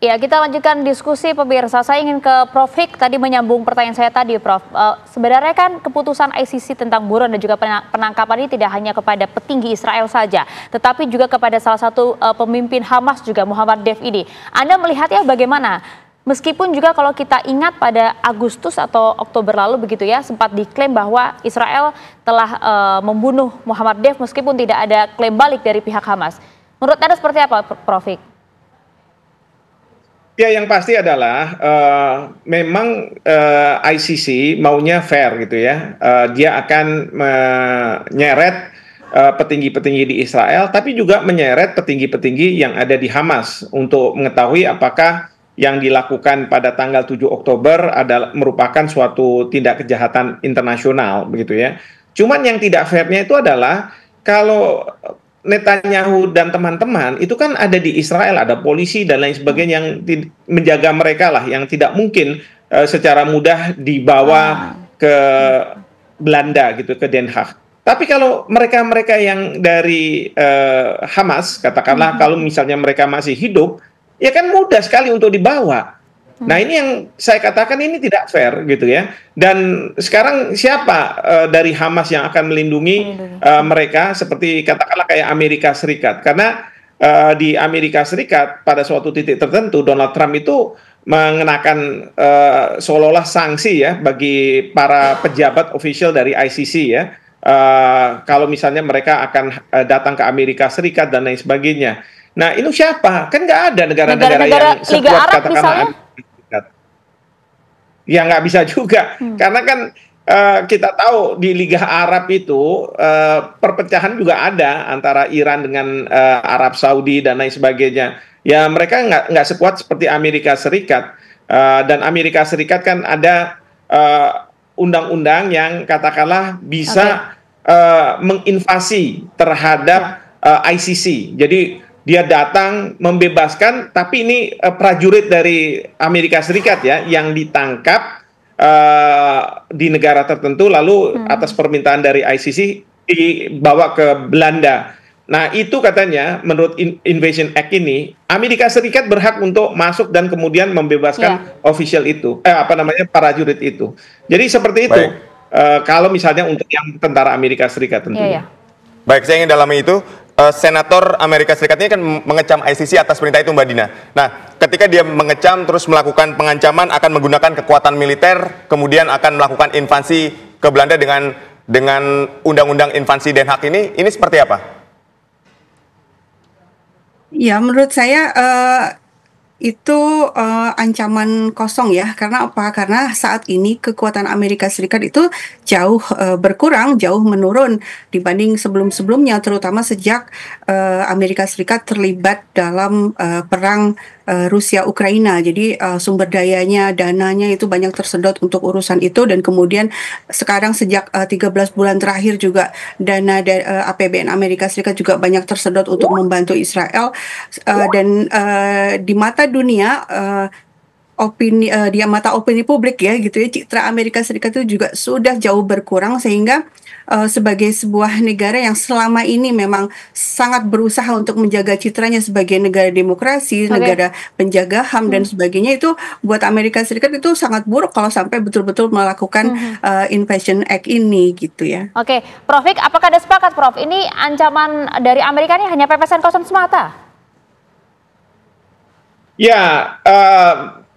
Ya, kita lanjutkan diskusi pemirsa. Saya ingin ke Prof. Hik, tadi menyambung pertanyaan saya tadi, Prof. Sebenarnya kan keputusan ICC tentang buron dan juga penangkapan ini tidak hanya kepada petinggi Israel saja, tetapi juga kepada salah satu pemimpin Hamas juga, Muhammad Dev ini. Anda melihatnya bagaimana? Meskipun juga kalau kita ingat pada Agustus atau Oktober lalu begitu ya, sempat diklaim bahwa Israel telah membunuh Muhammad Dev meskipun tidak ada klaim balik dari pihak Hamas. Menurut Anda seperti apa, Prof. Hik? Ya, yang pasti adalah memang ICC maunya fair gitu ya. Dia akan menyeret petinggi-petinggi di Israel, tapi juga menyeret petinggi-petinggi yang ada di Hamas untuk mengetahui apakah yang dilakukan pada tanggal 7 Oktober adalah merupakan suatu tindak kejahatan internasional begitu ya. Cuman yang tidak fairnya itu adalah kalau Netanyahu dan teman-teman itu kan ada di Israel, ada polisi dan lain sebagainya yang menjaga mereka lah, yang tidak mungkin secara mudah dibawa ke Belanda gitu, ke Den Haag. Tapi kalau mereka-mereka yang dari Hamas, katakanlah kalau misalnya mereka masih hidup, ya kan mudah sekali untuk dibawa. Nah, ini yang saya katakan ini tidak fair gitu ya. Dan sekarang siapa dari Hamas yang akan melindungi mereka seperti katakanlah kayak Amerika Serikat? Karena di Amerika Serikat pada suatu titik tertentu Donald Trump itu mengenakan seolah-olah sanksi ya bagi para pejabat official dari ICC ya. Kalau misalnya mereka akan datang ke Amerika Serikat dan lain sebagainya. Nah, ini siapa? Kan nggak ada negara-negara yang sekuat katakanlah. Ya nggak bisa juga, karena kan kita tahu di Liga Arab itu perpecahan juga ada antara Iran dengan Arab Saudi dan lain sebagainya. Ya mereka nggak sekuat seperti Amerika Serikat, dan Amerika Serikat kan ada undang-undang yang katakanlah bisa menginvasi terhadap ICC. Jadi dia datang membebaskan, tapi ini prajurit dari Amerika Serikat ya yang ditangkap di negara tertentu lalu atas permintaan dari ICC dibawa ke Belanda. Nah, itu katanya menurut Invasion Act ini Amerika Serikat berhak untuk masuk dan kemudian membebaskan official itu, prajurit itu. Jadi seperti itu. Kalau misalnya untuk yang tentara Amerika Serikat tentunya. Baik, saya ingin dalami itu. Senator Amerika Serikat ini kan mengecam ICC atas perintah itu, Mbak Dina. Nah, ketika dia mengecam terus melakukan pengancaman akan menggunakan kekuatan militer, kemudian akan melakukan invasi ke Belanda dengan undang-undang invasi Den Haag ini seperti apa? Ya, menurut saya itu ancaman kosong ya. Karena apa? Karena saat ini kekuatan Amerika Serikat itu jauh berkurang, jauh menurun dibanding sebelum-sebelumnya, terutama sejak Amerika Serikat terlibat dalam perang Rusia-Ukraina. Jadi sumber dayanya, dananya itu banyak tersedot untuk urusan itu, dan kemudian sekarang sejak 13 bulan terakhir juga dana APBN Amerika Serikat juga banyak tersedot untuk membantu Israel, dan di mata dunia di mata opini publik ya gitu ya, citra Amerika Serikat itu juga sudah jauh berkurang, sehingga sebagai sebuah negara yang selama ini memang sangat berusaha untuk menjaga citranya sebagai negara demokrasi, negara penjaga HAM dan sebagainya, itu buat Amerika Serikat itu sangat buruk kalau sampai betul-betul melakukan Invasion Act ini gitu ya. Oke, Prof. Hik, apakah ada sepakat, Prof? Ini ancaman dari Amerika ini hanya pepesan kosong semata? Ya,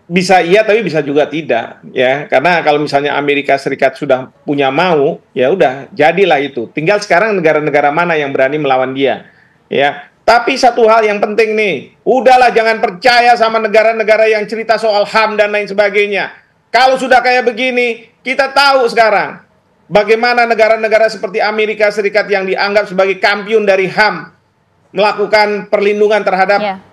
bisa iya tapi bisa juga tidak ya, karena kalau misalnya Amerika Serikat sudah punya mau, ya udah jadilah itu. Tinggal sekarang negara-negara mana yang berani melawan dia ya. Tapi satu hal yang penting nih, udahlah jangan percaya sama negara-negara yang cerita soal HAM dan lain sebagainya. Kalau sudah kayak begini, kita tahu sekarang bagaimana negara-negara seperti Amerika Serikat yang dianggap sebagai kampiun dari HAM melakukan perlindungan terhadap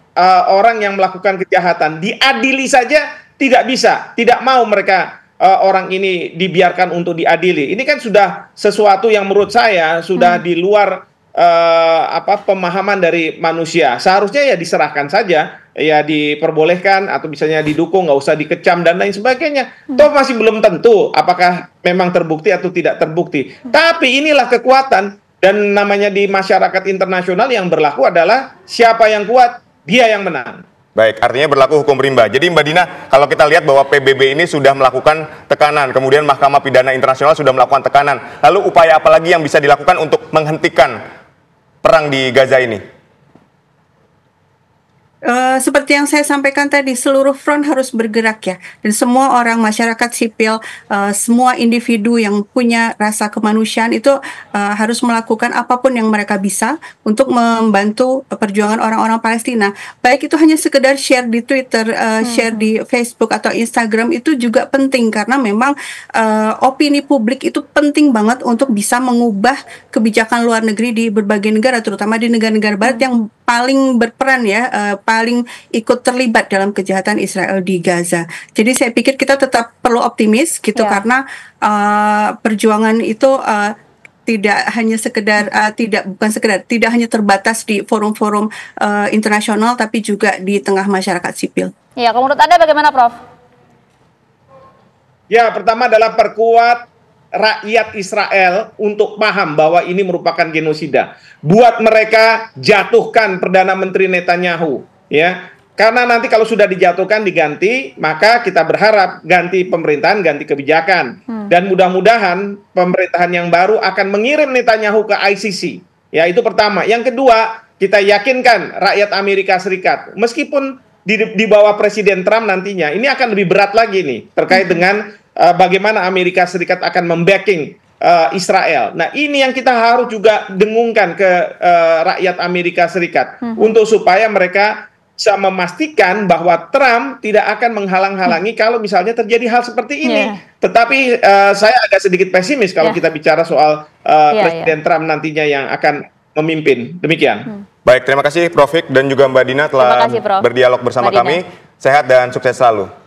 orang yang melakukan kejahatan. Diadili saja tidak bisa, tidak mau mereka orang ini dibiarkan untuk diadili. Ini kan sudah sesuatu yang menurut saya sudah di luar pemahaman dari manusia. Seharusnya ya diserahkan saja, ya diperbolehkan atau misalnya didukung, nggak usah dikecam dan lain sebagainya. Toh masih belum tentu apakah memang terbukti atau tidak terbukti. Tapi inilah kekuatan, dan namanya di masyarakat internasional yang berlaku adalah siapa yang kuat, dia yang menang. Baik, artinya berlaku hukum rimba. Jadi Mbak Dina, kalau kita lihat bahwa PBB ini sudah melakukan tekanan, kemudian Mahkamah Pidana Internasional sudah melakukan tekanan, lalu upaya apa lagi yang bisa dilakukan untuk menghentikan perang di Gaza ini? Seperti yang saya sampaikan tadi, seluruh front harus bergerak ya, dan semua orang masyarakat sipil, semua individu yang punya rasa kemanusiaan itu harus melakukan apapun yang mereka bisa untuk membantu perjuangan orang-orang Palestina. Baik itu hanya sekedar share di Twitter, share di Facebook atau Instagram, itu juga penting karena memang opini publik itu penting banget untuk bisa mengubah kebijakan luar negeri di berbagai negara, terutama di negara-negara Barat yang paling berperan ya, paling ikut terlibat dalam kejahatan Israel di Gaza. Jadi saya pikir kita tetap perlu optimis gitu karena perjuangan itu tidak hanya sekedar tidak hanya terbatas di forum-forum internasional, tapi juga di tengah masyarakat sipil. Ya, menurut Anda bagaimana, Prof? Ya, pertama adalah perkuat rakyat Israel untuk paham bahwa ini merupakan genosida. Buat mereka jatuhkan Perdana Menteri Netanyahu, ya. Karena nanti kalau sudah dijatuhkan diganti, maka kita berharap ganti pemerintahan, ganti kebijakan. Dan mudah-mudahan pemerintahan yang baru akan mengirim Netanyahu ke ICC. Ya, itu pertama. Yang kedua, kita yakinkan rakyat Amerika Serikat, meskipun di bawah Presiden Trump nantinya, ini akan lebih berat lagi nih terkait dengan bagaimana Amerika Serikat akan membacking Israel. Nah, ini yang kita harus juga dengungkan ke rakyat Amerika Serikat untuk supaya mereka bisa memastikan bahwa Trump tidak akan menghalang-halangi kalau misalnya terjadi hal seperti ini. Tetapi saya agak sedikit pesimis kalau kita bicara soal Presiden Trump nantinya yang akan memimpin. Demikian. Baik, terima kasih Prof. Hik dan juga Mbak Dina telah berdialog bersama kami. Sehat dan sukses selalu.